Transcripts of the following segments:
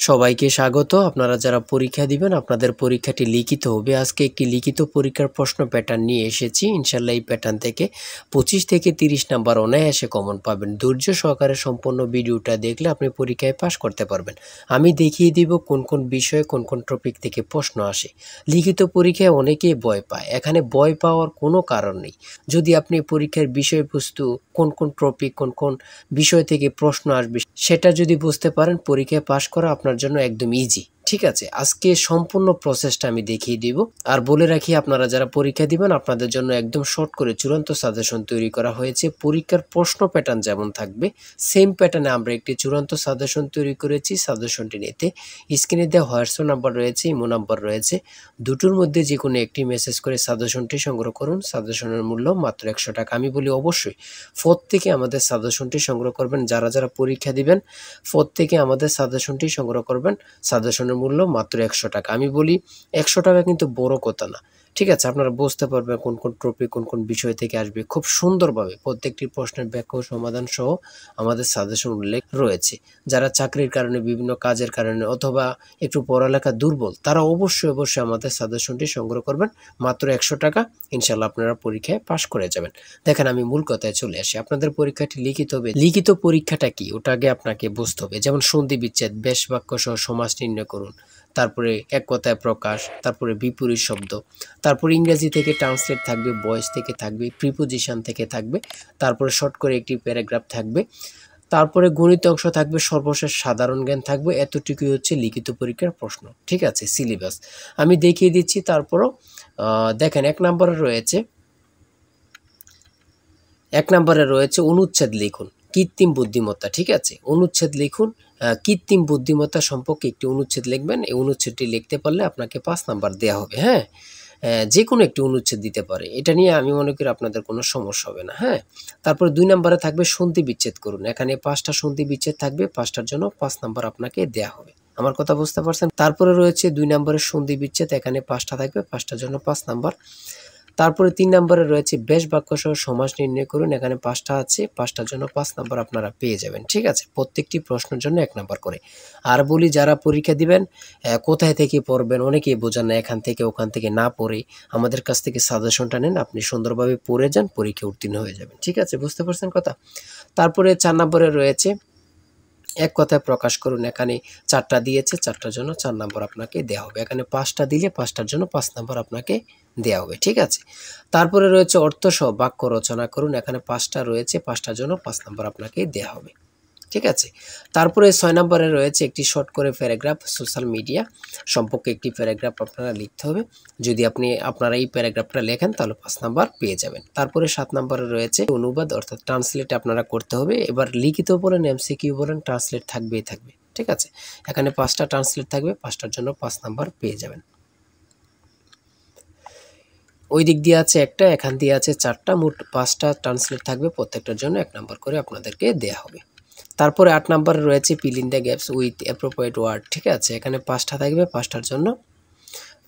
সবাইকে স্বাগত। আপনারা যারা পরীক্ষা দিবেন আপনাদের পরীক্ষাটি লিখিত হবে। আজকে একটি লিখিত পরীক্ষার প্রশ্ন প্যাটার্ন নিয়ে এসেছি। ইনশাল্লাহ এই প্যাটার্ন থেকে 25 থেকে 30 নাম্বার অনায়াসে কমন পাবেন। ধৈর্য সহকারে সম্পূর্ণ ভিডিওটা দেখলে আপনি পরীক্ষায় পাস করতে পারবেন। আমি দেখিয়ে দিব কোন কোন বিষয়ে কোন কোন টপিক থেকে প্রশ্ন আসে। লিখিত পরীক্ষায় অনেকেই ভয় পায়, এখানে ভয় পাওয়ার কোনো কারণ নেই। যদি আপনি পরীক্ষার বিষয়বস্তু কোন কোন টপিক কোন কোন বিষয় থেকে প্রশ্ন আসবে সেটা যদি বুঝতে পারেন, পরীক্ষায় পাস করা আপনার জন্য একদম ইজি। ঠিক আছে, আজকে সম্পূর্ণ প্রসেসটা আমি দেখিয়ে দিব। আর বলে রাখি, আপনারা যারা পরীক্ষা দিবেন আপনাদের জন্য একদম শর্ট করে চূড়ান্ত সাজেশন তৈরি করা হয়েছে। পরীক্ষার প্রশ্ন প্যাটার্ন যেমন থাকবে সেম প্যাটার্নে আমরা একটি চূড়ান্ত সাজেশন তৈরি করেছি। সাজেশনটি নিতে স্ক্রিনে দেওয়া হোয়াটসঅ্যাপ নাম্বার রয়েছে, ইমো নাম্বার রয়েছে, দুটোর মধ্যে যে কোনো একটি মেসেজ করে সাজেশনটি সংগ্রহ করুন। সাজেশনের মূল্য মাত্র 100 টাকা। আমি বলি অবশ্যই প্রত্যেকে আমাদের সাজেশনটি সংগ্রহ করবেন। যারা যারা পরীক্ষা দিবেন প্রত্যেকে আমাদের সাজেশনটি সংগ্রহ করবেন। সাজেশনের মূল্য মাত্র 100 টাকা। আমি বলি 100 টাকা কিন্তু বড় কথা না। ঠিক আছে, আপনারা বুঝতে পারবেন কোন কোন টপিক কোন কোন বিষয় থেকে আসবে। খুব সুন্দরভাবে প্রত্যেকটি প্রশ্নের ব্যাখ্যা ও সমাধান সহ আমাদের সাজেশন উল্লেখ রয়েছে। যারা চাকরির কারণে, বিভিন্ন কাজের কারণে অথবা একটু পড়ালেখা দুর্বল, তারা অবশ্যই আমাদের সাজেশনটি সংগ্রহ করবেন। মাত্র 100 টাকা। ইনশাল্লাহ আপনারা পরীক্ষায় পাশ করে যাবেন। দেখেন, আমি মূল কথায় চলে আসি। আপনাদের পরীক্ষাটি লিখিত হবে। লিখিত পরীক্ষাটা কি ওটা আগে আপনাকে বুঝতে হবে। যেমন সন্ধি বিচ্ছেদ, বেশ বাক্য সহ সমাস নির্ণয় করুন, তারপরে এক কথায় প্রকাশ, তারপরে বিপরীত শব্দ, তারপরে ইংরেজি থেকে ট্রান্সলেট থাকবে, ভয়েস থেকে থাকবে, প্রিপোজিশন থেকে থাকবে, তারপরে শর্ট করে একটি প্যারাগ্রাফ থাকবে, তারপরে গণিত অংশ থাকবে, সর্বশেষ সাধারণ জ্ঞান থাকবে। এতটুকুই হচ্ছে লিখিত পরীক্ষার প্রশ্ন। ঠিক আছে, সিলেবাস আমি দেখিয়ে দিচ্ছি। তারপরও দেখেন, এক নম্বরে রয়েছে অনুচ্ছেদ লিখুন, কৃত্রিম বুদ্ধিমত্তা। ঠিক আছে, অনুচ্ছেদ লিখুন, কৃত্রিম বুদ্ধিমত্তা সম্পর্কে একটি অনুচ্ছেদ লিখবেন। এই অনুচ্ছেদটি লিখতে পারলে আপনাকে 5 নাম্বার দেওয়া হবে। হ্যাঁ, যে কোনো একটি অনুচ্ছেদ দিতে পারে, এটা নিয়ে আমি মনে করি আপনাদের কোনো সমস্যা হবে না। হ্যাঁ, তারপরে 2 নম্বরে থাকবে সন্ধি বিচ্ছেদ করুন। এখানে 5টা সন্ধি বিচ্ছেদ থাকবে, 5টার জন্য 5 নাম্বার আপনাকে দেওয়া হবে। আমার কথা বুঝতে পারছেন? তারপরে রয়েছে 2 নম্বরের সন্ধি বিচ্ছেদ, এখানে 5টা থাকবে, 5টার জন্য 5 নাম্বার। তারপরে 3 নম্বরে রয়েছে বেশ বাক্য সহ সমাস নির্ণয় করুন। এখানে 5টা আছে, 5টার জন্য 5 নাম্বার আপনারা পেয়ে যাবেন। ঠিক আছে, প্রত্যেকটি প্রশ্নের জন্য 1 নাম্বার করে। আর বলি, যারা পরীক্ষা দিবেন কোথায় থেকে পড়বেন, অনেকেই বোঝেন না। এখান থেকে ওখান থেকে না পড়ে আমাদের কাছ থেকে সাজেশনটা নেন, আপনি সুন্দরভাবে পড়ে যান, পরীক্ষা উত্তীর্ণ হয়ে যাবেন। ঠিক আছে, বুঝতে পারছেন কথা? তারপরে 4 নম্বরে রয়েছে এক কথায় প্রকাশ করুন। এখানে 4টা দিয়েছে, 4টার জন্য 4 নাম্বার আপনাকে দেওয়া হবে। এখানে 5টা দিলে 5টার জন্য 5 নাম্বার আপনাকে দেওয়া হবে। ঠিক আছে, তারপরে রয়েছে অর্থ সহ বাক্য রচনা করুন। এখানে 5টা রয়েছে, 5টার জন্য 5 নাম্বার আপনাকে দেওয়া হবে। ঠিক আছে, তারপরে 6 নম্বরে রয়েছে একটি শর্ট করে প্যারাগ্রাফ, সোশ্যাল মিডিয়া সম্পর্কে একটি প্যারাগ্রাফ আপনারা লিখতে হবে। যদি আপনারা এই প্যারাগ্রাফটা লেখেন তাহলে 5 নাম্বার পেয়ে যাবেন। তারপরে 7 নম্বরে রয়েছে অনুবাদ, অর্থাৎ ট্রান্সলেট আপনারা করতে হবে। এবার লিখিত বলেন, এমসিকিউ বলেন, ট্রান্সলেট থাকবেই থাকবে। ঠিক আছে, এখানে 5টা ট্রান্সলেট থাকবে, 5টার জন্য 5 নাম্বার পেয়ে যাবেন। ওই দিক দিয়ে আছে একটা, এখান দিয়ে আছে 4টা, মোট 5টা ট্রান্সলেট থাকবে, প্রত্যেকটার জন্য 1 নাম্বার করে আপনাদেরকে দেওয়া হবে। তারপরে 8 নম্বরে রয়েছে fill in the gaps with appropriate word. ঠিক আছে, এখানে 5টা থাকবে, 5টার জন্য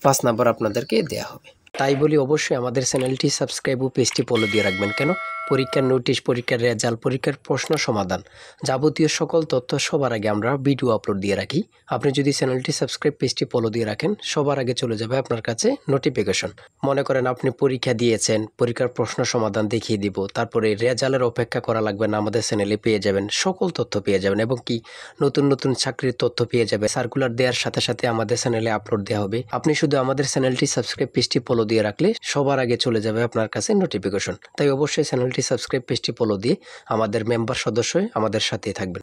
5 নাম্বার আপনাদেরকে দেওয়া হবে। তাই বলি অবশ্যই আমাদের চ্যানেলটি সাবস্ক্রাইব ও পেজটি ফলো দিয়ে রাখবেন। কেন? পরীক্ষার নোটিশ, পরীক্ষার রেজাল্ট, পরীক্ষার প্রশ্ন সমাধান, যাবতীয় সকল তথ্য সবার আগে আমরা ভিডিও আপলোড দিয়ে রাখি। আপনি যদি চ্যানেলটি সাবস্ক্রাইব, পেজটি ফলো দিয়ে রাখেন, সবার আগে চলে যাবে আপনার কাছে নোটিফিকেশন। মনে করেন আপনি পরীক্ষা দিয়েছেন, পরীক্ষার প্রশ্ন সমাধান দেখিয়ে দিব, তারপরে রেজাল্টের অপেক্ষা করা লাগবে না, আমাদের চ্যানেলে পেয়ে যাবেন, সকল তথ্য পেয়ে যাবেন। এবং কি নতুন নতুন চাকরির তথ্য পেয়ে যাবে। সার্কুলার দেওয়ার সাথে সাথে আমাদের চ্যানেলে আপলোড দেওয়া হবে। আপনি শুধু আমাদের চ্যানেলটি সাবস্ক্রাইব, পেজটি ফলো দিয়ে রাখলে সবার আগে চলে যাবে আপনার কাছে নোটিফিকেশন। তাই অবশ্যই চ্যানেলটি সাবস্ক্রাইব, পেজটি ফলো দিয়ে আমাদের মেম্বার সদস্য হয়ে আমাদের সাথেই থাকবেন।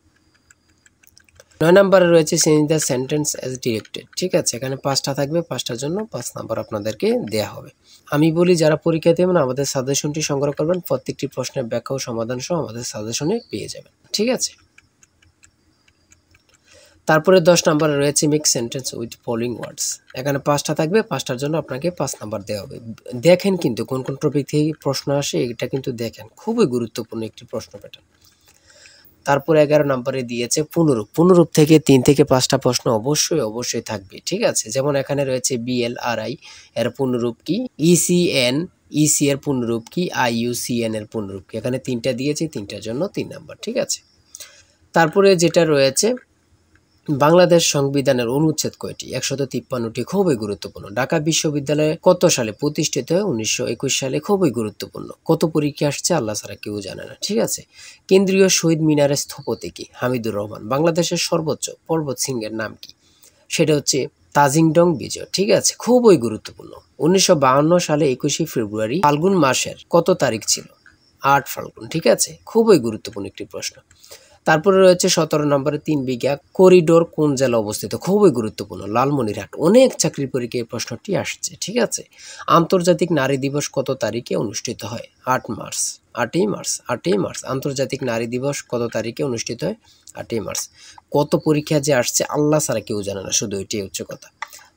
9 নম্বরে রয়েছে change the sentence as directed. ঠিক আছে, এখানে 5টা থাকবে, 5টার জন্য 5 নাম্বার আপনাদেরকে দেওয়া হবে। আমি বলি, যারা পরীক্ষা দেবেন আমাদের সাজেশনটি সংগ্রহ করবেন, প্রত্যেকটি প্রশ্নের ব্যাখ্যা ও সমাধান সহ আমাদের সাজেশনে পেয়ে যাবেন। ঠিক আছে, তারপরে 10 নম্বরে রয়েছে মেক সেন্টেন্স উইথ ফলোইং ওয়ার্ডস। এখানে 5টা থাকবে, 5টার জন্য আপনাকে 5 নাম্বার দেওয়া হবে। দেখেন কিন্তু কোন কোন টপিক থেকে প্রশ্ন আসে, এটা কিন্তু দেখেন, খুবই গুরুত্বপূর্ণ একটি প্রশ্ন প্যাটার্ন। তারপরে 11 নম্বরে দিয়েছে পুনরূপ। পুনরূপ থেকে 3 থেকে 5টা প্রশ্ন অবশ্যই থাকবে। ঠিক আছে, যেমন এখানে রয়েছে BLRI এর পুনরূপ কি, ECN EC এর পুনরূপ কি, IUCN এর পুনরূপ কি। এখানে 3টা দিয়েছে, 3টার জন্য 3 নাম্বার। ঠিক আছে, তারপরে যেটা রয়েছে বাংলাদেশ সংবিধানের অনুচ্ছেদ কয়টি? 153টি। খুবই গুরুত্বপূর্ণ। ঢাকা বিশ্ববিদ্যালয় কত সালে প্রতিষ্ঠিত হয়? 1921 সালে। খুবই গুরুত্বপূর্ণ। কত পরীক্ষা আসছে? আল্লাহ ছাড়া কেউ জানে না। ঠিক আছে। কেন্দ্রীয় শহীদ মিনারের স্থপতি কি? হামিদুর রহমান। বাংলাদেশের সর্বোচ্চ পর্বত শৃঙ্গের নাম কি? সেটা হচ্ছে তাজিংডং বিজয়। ঠিক আছে, খুবই গুরুত্বপূর্ণ। 1952 সালে 21শে ফেব্রুয়ারি ফাল্গুন মাসের কত তারিখ ছিল? 8 ফাল্গুন। ঠিক আছে, খুবই গুরুত্বপূর্ণ একটি প্রশ্ন। তারপরে রয়েছে 17 নম্বরে 3 বিঘা করিডোর কোন জেলা অবস্থিত? খুবই গুরুত্বপূর্ণ, লালমনিরহাট। অনেক চাকরির পরীক্ষায় এই প্রশ্নটি আসছে। ঠিক আছে। আন্তর্জাতিক নারী দিবস কত তারিখে অনুষ্ঠিত হয়? 8 মার্চ। 8ই মার্চ। 8ই মার্চ আন্তর্জাতিক নারী দিবস কত তারিখে অনুষ্ঠিত হয়? 8ই মার্চ। কত পরীক্ষা যে আসছে আল্লাহ ছাড়া কেউ জানে না, শুধু এটাই হচ্ছে কথা।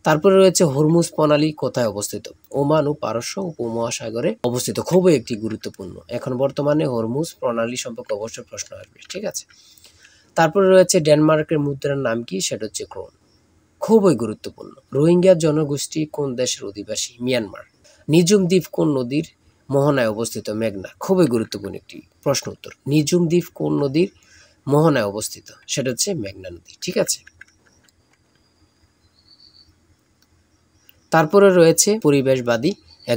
তারপরে রয়েছে হরমুজ প্রণালী কোথায় অবস্থিত? ওমান ও পারস্য উপমহাসাগরে অবস্থিত। খুবই একটি গুরুত্বপূর্ণ। এখন বর্তমানে হরমুজ প্রণালী সম্পর্কে অবশ্যই প্রশ্ন আসবে। ঠিক আছে। তারপরে রয়েছে ডেনমার্কের মুদ্রার নাম কি? সেটা হচ্ছে ক্রোন। খুবই গুরুত্বপূর্ণ। রোহিঙ্গা জনগোষ্ঠী কোন দেশের অধিবাসী? মিয়ানমার। নিজুম দ্বীপ কোন নদীর মোহনায় অবস্থিত? মেঘনা। খুবই গুরুত্বপূর্ণ একটি প্রশ্ন উত্তর। নিজুম দ্বীপ কোন নদীর মোহনায় অবস্থিত? সেটা হচ্ছে মেঘনা নদী। ঠিক আছে। তারপরে রয়েছে পরিবেশবাদী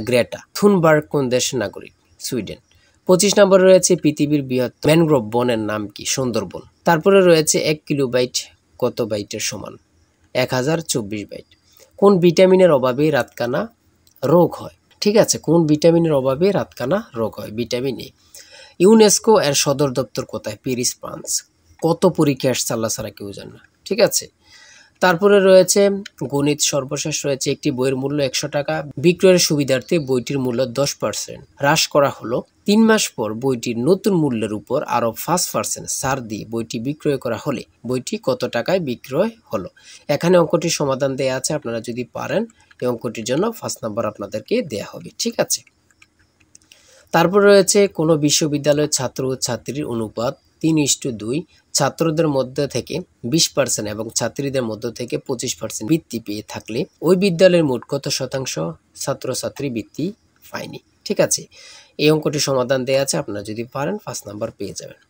গ্রেটা থুনবার্গ কোন দেশের নাগরিক? সুইডেন। 25 নম্বরে রয়েছে পৃথিবীর বৃহত্তম ম্যানগ্রোভ বনের নাম কি? সুন্দরবন। তারপরে রয়েছে 1 কিলোবাইট কত বাইটের সমান? 1024 বাইট। কোন ভিটামিনের অভাবে রাতকানা রোগ হয়? ঠিক আছে, কোন ভিটামিনের অভাবে রাতকানা রোগ হয়? Vitamin A. ইউনেস্কো এর সদর দপ্তর কোথায়? Paris, France. কত পরীক্ষা আসছে আল্লাহ ছাড়া কেউ জানে না। ঠিক আছে। তারপরে রয়েছে গণিত। সর্বশেষ রয়েছে একটি বইয়ের মূল্য 100 টাকা। বিক্রয়ের সুবিধার্থে বইটির মূল্য 10% হ্রাস করা হলো। 3 মাস পর বইটির নতুন মূল্যের উপর আরও 5% ছাড় দিয়ে বইটি বিক্রয় করা হলে বইটি কত টাকায় বিক্রয় হলো? এখানে অঙ্কটির সমাধান দেয়া আছে, আপনারা যদি পারেন এই অঙ্কটির জন্য 5 নাম্বার আপনাদেরকে দেয়া হবে। ঠিক আছে। তারপর রয়েছে কোনো বিশ্ববিদ্যালয়ের ছাত্র ও ছাত্রীর অনুপাত 3:2, ছাত্রদের মধ্যে থেকে 20% এবং ছাত্রীদের মধ্যে থেকে 25% বৃত্তি পেয়ে থাকলে ওই বিদ্যালয়ের মোট কত শতাংশ ছাত্রছাত্রী বৃত্তি পায়নি? ঠিক আছে। এই অঙ্কটির সমাধান দেওয়া আছে, আপনারা যদি পারেন 5 নাম্বার পেয়ে যাবেন।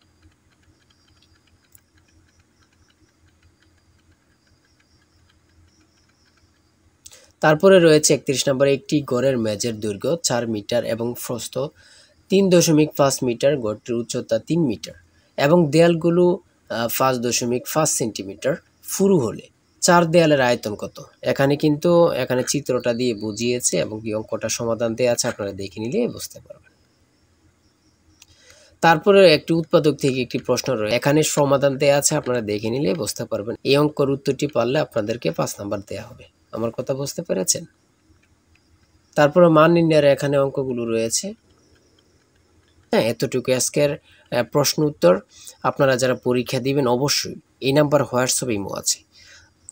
তারপরে রয়েছে 31 নম্বরে একটি গড়ের মেঝের দৈর্ঘ্য 4 মিটার এবং প্রস্থ 3.5 মিটার, গড়টির উচ্চতা 3 মিটার এবং দেয়ালগুলো 5.5 সেন্টিমিটার পুরু হলে 4 দেয়ালের আয়তন কত? এখানে চিত্রটা দিয়ে বুঝিয়েছে এবং কি অঙ্কটা সমাধান দেওয়া আছে, আপনারা দেখে নিলে বুঝতে পারবেন। তারপরে একটি উৎপাদক থেকে একটি প্রশ্ন রয়েছে, এখানে সমাধান দেওয়া আছে, আপনারা দেখে নিলে বুঝতে পারবেন। এই অঙ্কের উত্তরটি পারলে আপনাদেরকে 5 নাম্বার দেওয়া হবে। আমার কথা বুঝতে পেরেছেন? তারপরে মান নির্ণয়ের এখানে অঙ্কগুলো রয়েছে। হ্যাঁ, এতটুকু আজকের প্রশ্ন উত্তর। আপনারা যারা পরীক্ষা দিবেন অবশ্যই এই নাম্বার হোয়াটসঅ্যাপ ইমো আছে,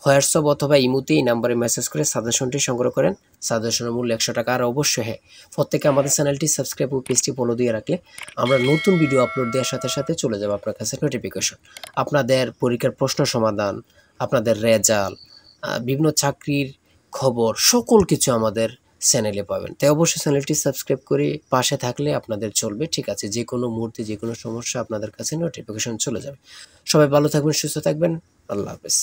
হোয়াটসঅ্যাপ অথবা ইমোতে এই নাম্বারে মেসেজ করে সাজেশনটি সংগ্রহ করেন। সাজেশনের মূল্য 100 টাকা। আর অবশ্যই হ্যাঁ, প্রত্যেকে আমাদের চ্যানেলটি সাবস্ক্রাইব ও পেজটি ফলো দিয়ে রাখলে আমরা নতুন ভিডিও আপলোড দেওয়ার সাথে সাথে চলে যাবে আপনার কাছে নোটিফিকেশন। আপনাদের পরীক্ষার প্রশ্ন সমাধান, আপনাদের রেজাল্ট, বিভিন্ন চাকরির খবর, সকল কিছু আমাদের চ্যানেলে পাবেন। তাই অবশ্যই চ্যানেলটি সাবস্ক্রাইব করে পাশে থাকলে আপনাদের চলবে। ঠিক আছে, যে কোনো মুহূর্তে যে কোনো সমস্যা আপনাদের কাছে নোটিফিকেশন চলে যাবে। সবাই ভালো থাকবেন, সুস্থ থাকবেন। আল্লাহ হাফেজ।